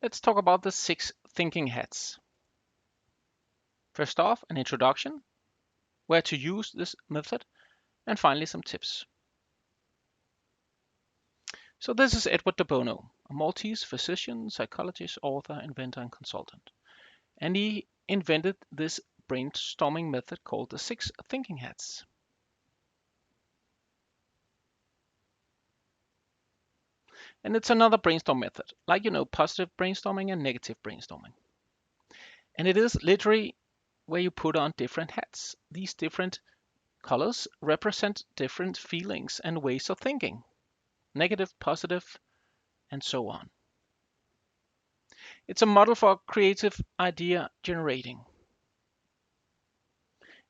Let's talk about the 6 thinking hats. First off, an introduction, where to use this method, and finally some tips. So this is Edward de Bono, a Maltese physician, psychologist, author, inventor, and consultant. And he invented this brainstorming method called the 6 thinking hats. And it's another brainstorm method, like positive brainstorming and negative brainstorming. And it is literally where you put on different hats. These different colors represent different feelings and ways of thinking, negative, positive, and so on. It's a model for creative idea generating.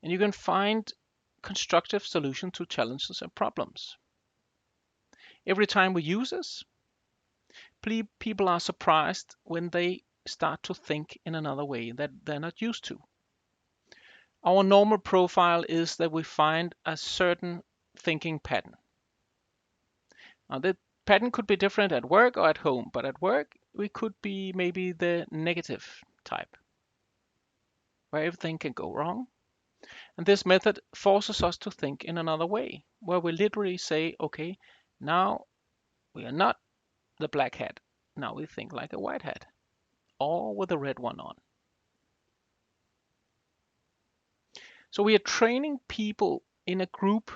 And you can find constructive solutions to challenges and problems. Every time we use this, people are surprised when they start to think in another way that they're not used to. Our normal profile is that we find a certain thinking pattern. Now, the pattern could be different at work or at home, but at work, we could be maybe the negative type, where everything can go wrong. And this method forces us to think in another way, where we literally say, okay, now we are not the black hat. Now we think like a white hat, or with a red one on. So we are training people in a group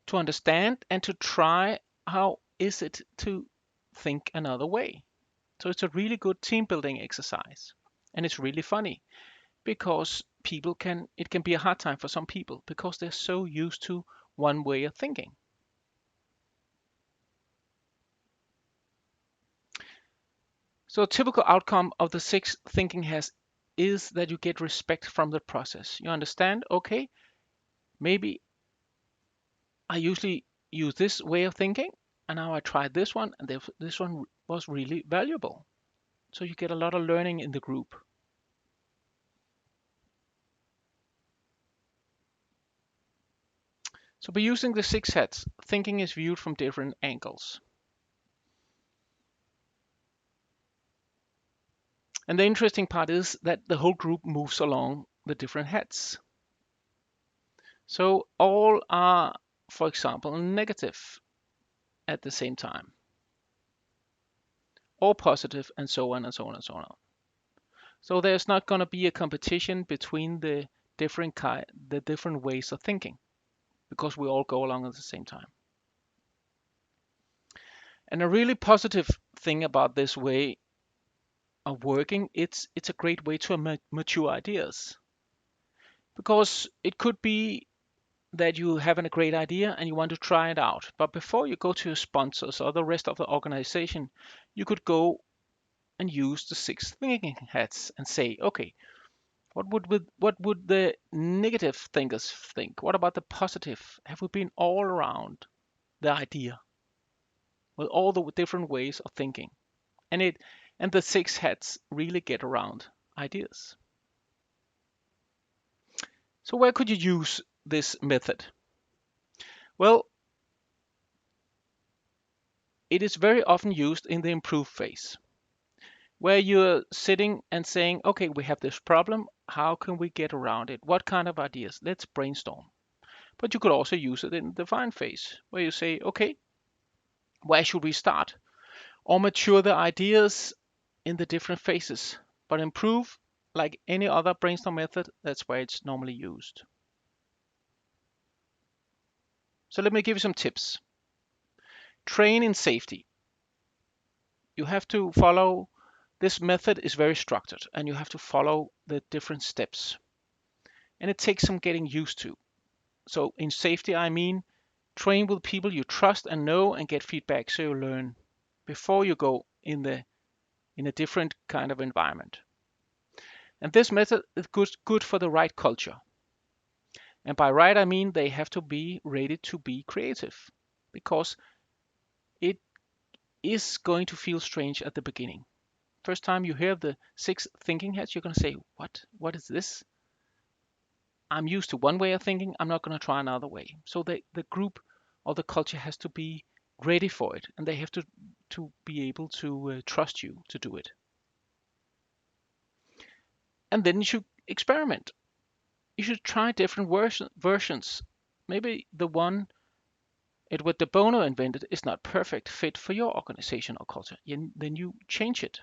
to understand and to try how is it to think another way. So it's a really good team building exercise. And it's really funny because it can be a hard time for some people because they're so used to one way of thinking. So a typical outcome of the 6 thinking has is that you get respect from the process. You understand, okay, maybe I usually use this way of thinking, and now I tried this one, and this one was really valuable. So you get a lot of learning in the group. So by using the 6 hats, thinking is viewed from different angles. And the interesting part is that the whole group moves along the different hats. So all are, for example, negative at the same time, or positive, and so on and so on and so on. So there's not going to be a competition between the different ways of thinking because we all go along at the same time. And a really positive thing about this way of working, it's a great way to mature ideas, because it could be that you have a great idea and you want to try it out. But before you go to your sponsors or the rest of the organization, you could go and use the 6 thinking hats and say, okay, what would the negative thinkers think? What about the positive? Have we been all around the idea with all the different ways of thinking? And the 6 hats really get around ideas. So where could you use this method? Well, it is very often used in the improve phase, where you're sitting and saying, okay, we have this problem. How can we get around it? What kind of ideas? Let's brainstorm. But you could also use it in the define phase, where you say, okay, where should we start? Or mature the ideas in the different phases. But improve, like any other brainstorm method, that's where it's normally used. So let me give you some tips. Train in safety. You have to follow, this method is very structured and you have to follow the different steps. And it takes some getting used to. So in safety, I mean train with people you trust and know and get feedback so you learn before you go in a different kind of environment. And this method is good for the right culture. And by right, I mean they have to be ready to be creative, because it is going to feel strange at the beginning. First time you hear the 6 thinking hats, you're going to say, what? What is this? I'm used to one way of thinking. I'm not going to try another way. So the group or the culture has to be ready for it, and they have to to be able to trust you to do it. And then you should experiment. You should try different versions. Maybe the one Edward de Bono invented is not perfect fit for your organization or culture. Then you change it.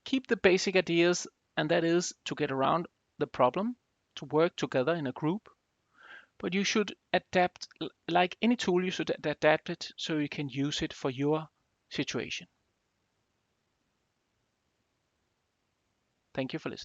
Keep the basic ideas, and that is to get around the problem, to work together in a group. But you should adapt, like any tool, you should adapt it so you can use it for your situation. Thank you for listening.